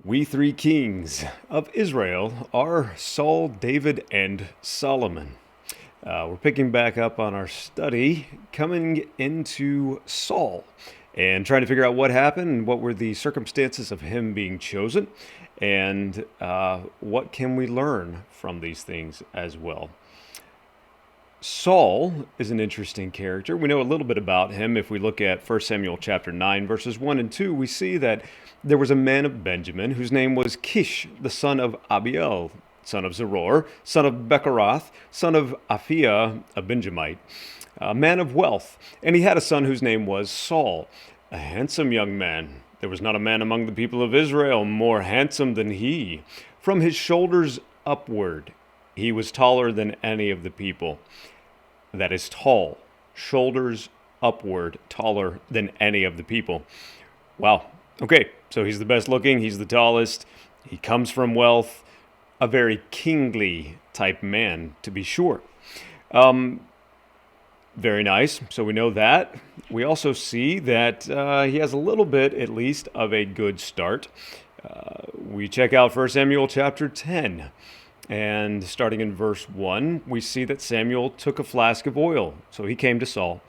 We three kings of Israel are Saul, David, and Solomon. We're picking back up on our study, coming into Saul, and trying to figure out what happened and what were the circumstances of him being chosen, and what can we learn from these things as well. Saul is an interesting character. We know a little bit about him. If we look at 1 Samuel chapter 9, verses 1 and 2, we see that there was a man of Benjamin whose name was Kish, the son of Abiel, son of Zeror, son of Bechorath, son of Aphiah, a Benjamite, a man of wealth. And he had a son whose name was Saul, a handsome young man. There was not a man among the people of Israel more handsome than he. From his shoulders upward, he was taller than any of the people. That is tall, shoulders upward, taller than any of the people. Wow. Okay, so he's the best looking, he's the tallest, he comes from wealth, a very kingly type man, to be sure. Very nice, so we know that. We also see that he has a little bit, at least, of a good start. We check out 1 Samuel chapter 10. And starting in verse 1, we see that Samuel took a flask of oil. So he came to Saul,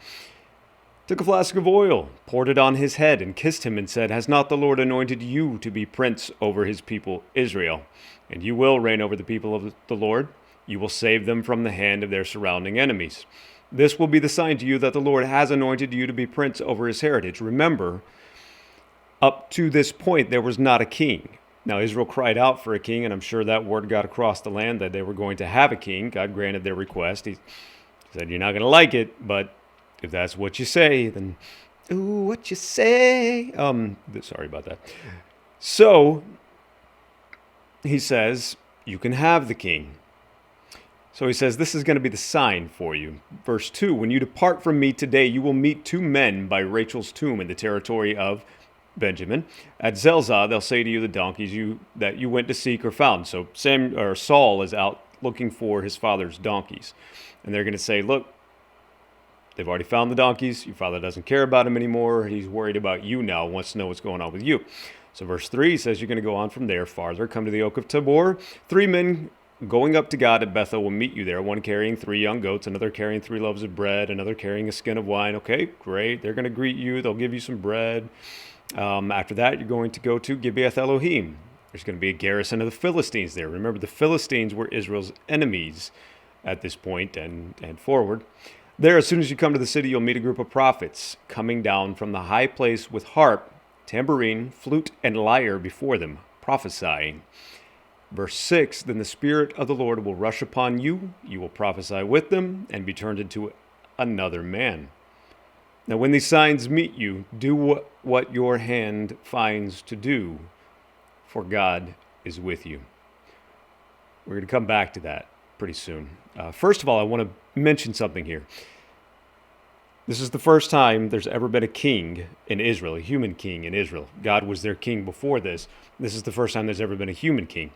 took a flask of oil, poured it on his head, and kissed him and said, "Has not the Lord anointed you to be prince over his people Israel? And you will reign over the people of the Lord. You will save them from the hand of their surrounding enemies. This will be the sign to you that the Lord has anointed you to be prince over his heritage." Remember, up to this point, there was not a king. Now, Israel cried out for a king, and I'm sure that word got across the land that they were going to have a king. God granted their request. He said, "You're not going to like it, but if that's what you say, then, ooh, what you say." Sorry about that. So, he says, you can have the king. So he says, this is going to be the sign for you. Verse 2, "When you depart from me today, you will meet two men by Rachel's tomb in the territory of Benjamin. At Zelzah, they'll say to you, the donkeys that you went to seek are found." So Saul is out looking for his father's donkeys. And they're going to say, "Look, they've already found the donkeys. Your father doesn't care about him anymore. He's worried about you now, wants to know what's going on with you." So verse 3 says you're going to go on from there farther, come to the oak of Tabor. 3 men going up to God at Bethel will meet you there, one carrying 3 young goats, another carrying 3 loaves of bread, another carrying a skin of wine. Okay, great. They're going to greet you. They'll give you some bread. After that, you're going to go to Gibeath Elohim. There's going to be a garrison of the Philistines there. Remember, the Philistines were Israel's enemies at this point and forward. There, as soon as you come to the city, you'll meet a group of prophets coming down from the high place with harp, tambourine, flute, and lyre before them, prophesying. Verse 6, "Then the Spirit of the Lord will rush upon you. You will prophesy with them and be turned into another man. Now, when these signs meet you, do what your hand finds to do, for God is with you." We're going to come back to that pretty soon. First of all, I want to mention something here. This is the first time there's ever been a king in Israel, a human king in Israel. God was their king before this. This is the first time there's ever been a human king.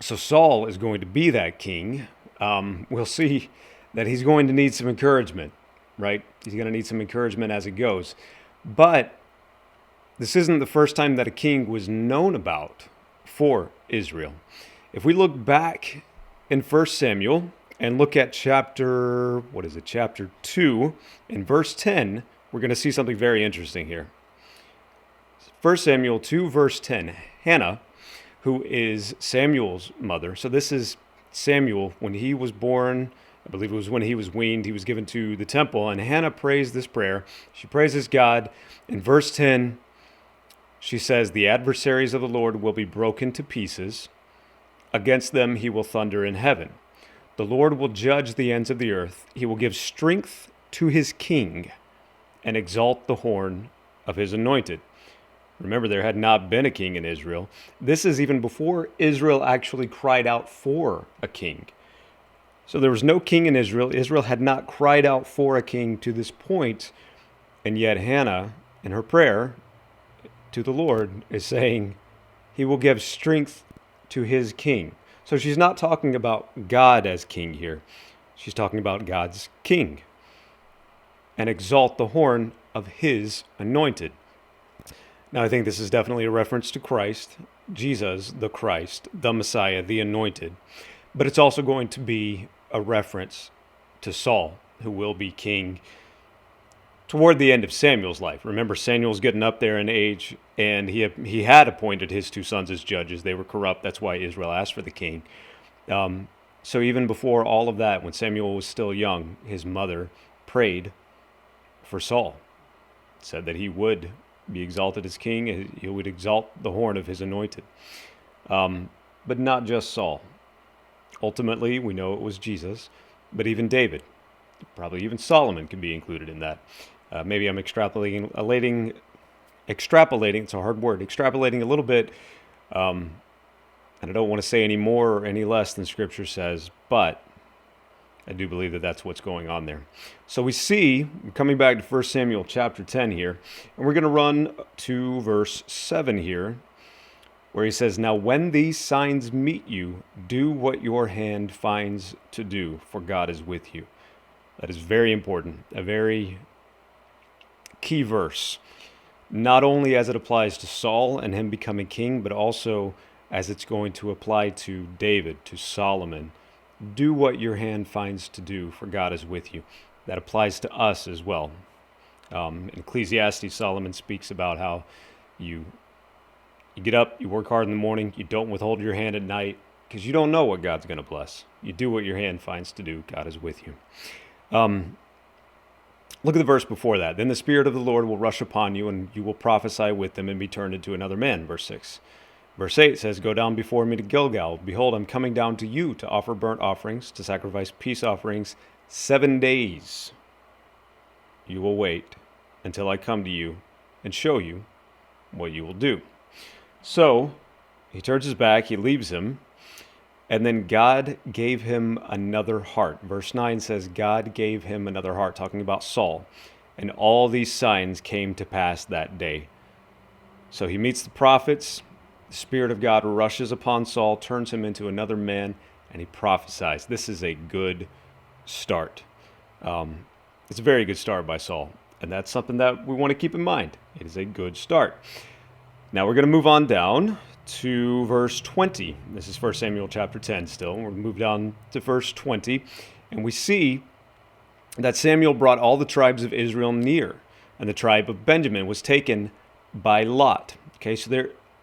So Saul is going to be that king. We'll see that he's going to need some encouragement. Right? He's going to need some encouragement as it goes. But this isn't the first time that a king was known about for Israel. If we look back in 1 Samuel and look at chapter 2, in verse 10, we're going to see something very interesting here. 1 Samuel 2, verse 10, Hannah, who is Samuel's mother. So this is Samuel when he was born. I believe it was when he was weaned, he was given to the temple, and Hannah prays this prayer. She praises God. In verse 10, she says, "The adversaries of the Lord will be broken to pieces. Against them he will thunder in heaven. The Lord will judge the ends of the earth. He will give strength to his king and exalt the horn of his anointed." Remember, there had not been a king in Israel. This is even before Israel actually cried out for a king. So there was no king in Israel. Israel had not cried out for a king to this point. And yet Hannah, in her prayer to the Lord, is saying, he will give strength to his king. So she's not talking about God as king here. She's talking about God's king. And exalt the horn of his anointed. Now, I think this is definitely a reference to Christ, Jesus, the Christ, the Messiah, the Anointed, but it's also going to be a reference to Saul, who will be king toward the end of Samuel's life. Remember, Samuel's getting up there in age, and he had appointed his two sons as judges. They were corrupt. That's why Israel asked for the king. So even before all of that, when Samuel was still young, his mother prayed for Saul, said that he would be exalted as king. He would exalt the horn of his anointed. But not just Saul. Ultimately, we know it was Jesus, but even David, probably even Solomon could be included in that. Maybe I'm extrapolating, it's a hard word, extrapolating a little bit, and I don't want to say any more or any less than Scripture says, but I do believe that that's what's going on there. So we see, coming back to 1 Samuel chapter 10 here, and we're going to run to verse 7 here, where he says, "Now when these signs meet you, do what your hand finds to do, for God is with you." That is very important, a very key verse, not only as it applies to Saul and him becoming king, but also as it's going to apply to David, to Solomon. Do what your hand finds to do, for God is with you. That applies to us as well. In Ecclesiastes, Solomon speaks about how you get up, you work hard in the morning, you don't withhold your hand at night, because you don't know what God's going to bless. You do what your hand finds to do. God is with you. Look at the verse before that. "Then the Spirit of the Lord will rush upon you, and you will prophesy with them and be turned into another man." Verse 6. Verse 8 says, "Go down before me to Gilgal. Behold, I'm coming down to you to offer burnt offerings, to sacrifice peace offerings. 7 days you will wait until I come to you and show you what you will do." So he turns his back, he leaves him, and then God gave him another heart. Verse 9 says, God gave him another heart, talking about Saul. And all these signs came to pass that day. So he meets the prophets. The Spirit of God rushes upon Saul, turns him into another man, and he prophesies. This is a good start. It's a very good start by Saul. And that's something that we want to keep in mind. It is a good start. Now we're going to move on down to verse 20. This is 1 Samuel chapter 10 still. We'll move down to verse 20. And we see that Samuel brought all the tribes of Israel near, and the tribe of Benjamin was taken by lot. Okay, so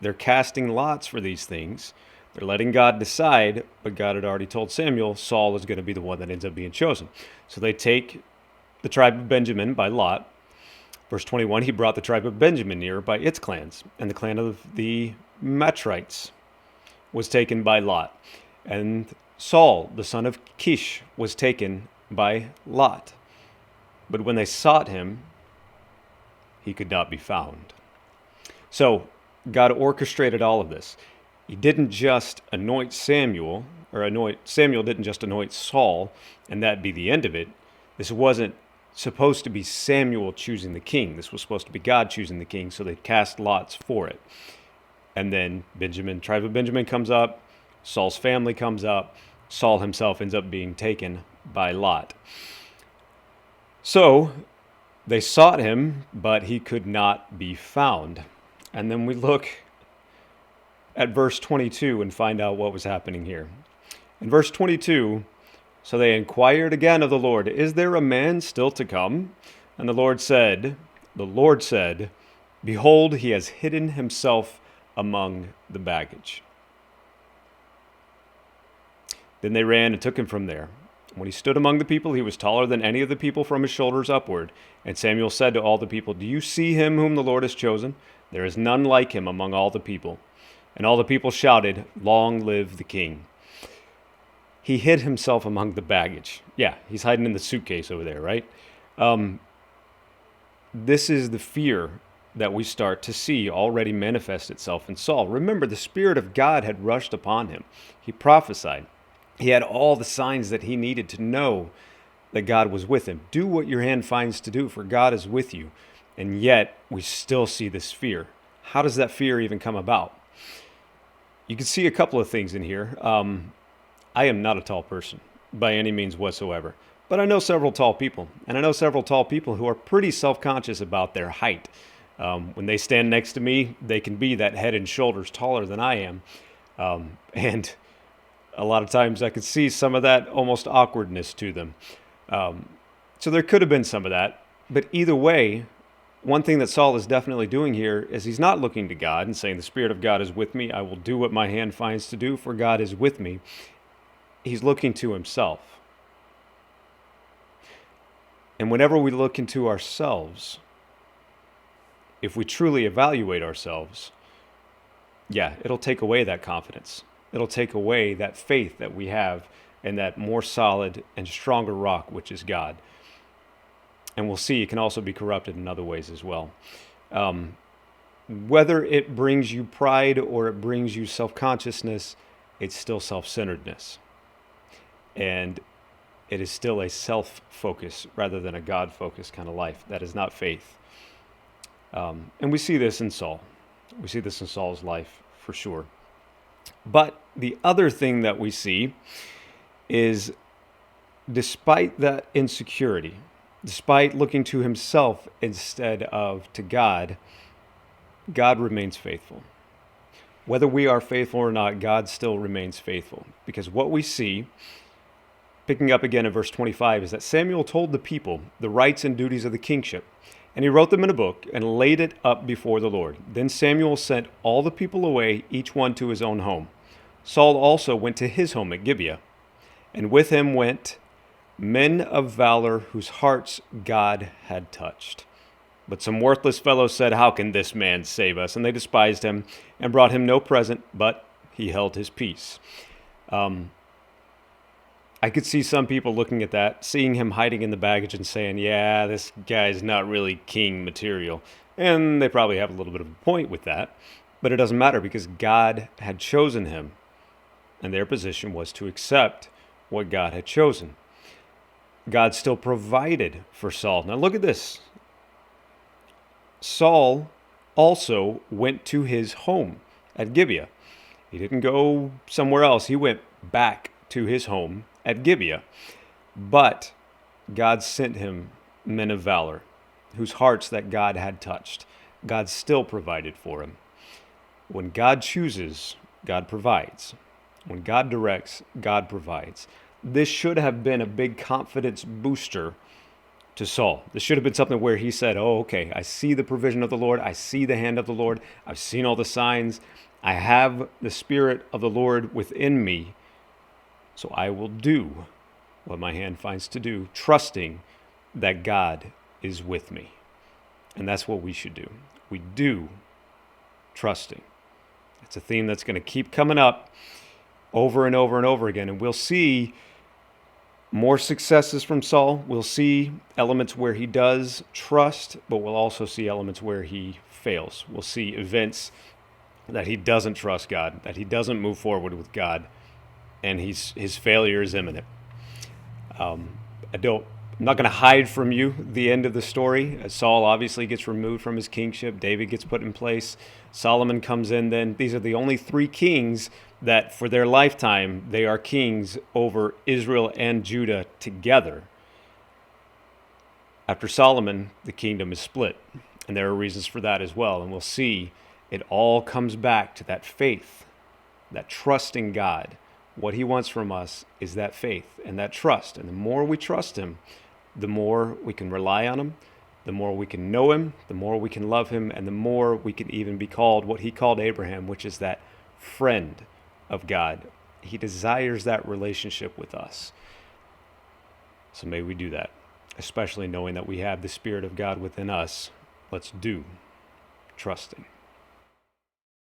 they're casting lots for these things. They're letting God decide, but God had already told Samuel Saul is going to be the one that ends up being chosen. So they take the tribe of Benjamin by lot. Verse 21, he brought the tribe of Benjamin near by its clans, and the clan of the Matrites was taken by lot. And Saul, the son of Kish, was taken by lot. But when they sought him, he could not be found. So God orchestrated all of this. He didn't just anoint Samuel didn't just anoint Saul, and that be the end of it. This wasn't supposed to be Samuel choosing the king. This was supposed to be God choosing the king, so they cast lots for it. And then tribe of Benjamin comes up, Saul's family comes up, Saul himself ends up being taken by lot. So they sought him, but he could not be found. And then we look at verse 22 and find out what was happening here. In verse 22, so they inquired again of the Lord, "Is there a man still to come?" And the Lord said, "Behold, he has hidden himself among the baggage." Then they ran and took him from there. When he stood among the people, he was taller than any of the people from his shoulders upward. And Samuel said to all the people, "Do you see him whom the Lord has chosen? There is none like him among all the people." And all the people shouted, "Long live the king." He hid himself among the baggage. Yeah, he's hiding in the suitcase over there, right? This is the fear that we start to see already manifest itself in Saul. Remember, the Spirit of God had rushed upon him. He prophesied. He had all the signs that he needed to know that God was with him. Do what your hand finds to do, for God is with you. And yet, we still see this fear. How does that fear even come about? You can see a couple of things in here. I am not a tall person by any means whatsoever, but I know several tall people, and I know several tall people who are pretty self-conscious about their height. When they stand next to me, they can be that head and shoulders taller than I am. And a lot of times I could see some of that almost awkwardness to them. So there could have been some of that. But either way, one thing that Saul is definitely doing here is he's not looking to God and saying, the Spirit of God is with me. I will do what my hand finds to do, for God is with me. He's looking to himself. And whenever we look into ourselves, if we truly evaluate ourselves, it'll take away that confidence. It'll take away that faith that we have in that more solid and stronger rock, which is God. And we'll see it can also be corrupted in other ways as well. Whether it brings you pride or it brings you self-consciousness, it's still self-centeredness. And it is still a self-focus rather than a God-focused kind of life. That is not faith. And we see this in Saul. We see this in Saul's life for sure. But the other thing that we see is, despite that insecurity, despite looking to himself instead of to God, God remains faithful. Whether we are faithful or not, God still remains faithful. Because what we see, picking up again in verse 25, is that Samuel told the people the rights and duties of the kingship, and he wrote them in a book and laid it up before the Lord. Then Samuel sent all the people away, each one to his own home. Saul also went to his home at Gibeah, and with him went men of valor whose hearts God had touched. But some worthless fellows said, "How can this man save us?" And they despised him and brought him no present, but he held his peace. I could see some people looking at that, seeing him hiding in the baggage and saying, yeah, this guy's not really king material. And they probably have a little bit of a point with that. But it doesn't matter because God had chosen him. And their position was to accept what God had chosen. God still provided for Saul. Now look at this. Saul also went to his home at Gibeah. He didn't go somewhere else. He went back to his home at Gibeah. But God sent him men of valor, whose hearts that God had touched. God still provided for him. When God chooses, God provides. When God directs, God provides. This should have been a big confidence booster to Saul. This should have been something where he said, oh, okay, I see the provision of the Lord. I see the hand of the Lord. I've seen all the signs. I have the Spirit of the Lord within me. So I will do what my hand finds to do, trusting that God is with me. And that's what we should do. We do trusting. It's a theme that's going to keep coming up over and over and over again. And we'll see more successes from Saul. We'll see elements where he does trust, but we'll also see elements where he fails. We'll see events that he doesn't trust God, that he doesn't move forward with God, and his failure is imminent. I'm not going to hide from you the end of the story. Saul obviously gets removed from his kingship. David gets put in place. Solomon comes in then. These are the only three kings that for their lifetime, they are kings over Israel and Judah together. After Solomon, the kingdom is split. And there are reasons for that as well. And we'll see it all comes back to that faith, that trust in God. What he wants from us is that faith and that trust. And the more we trust him, the more we can rely on him, the more we can know him, the more we can love him, and the more we can even be called what he called Abraham, which is that friend of God. He desires that relationship with us. So may we do that, especially knowing that we have the Spirit of God within us. Let's do trusting.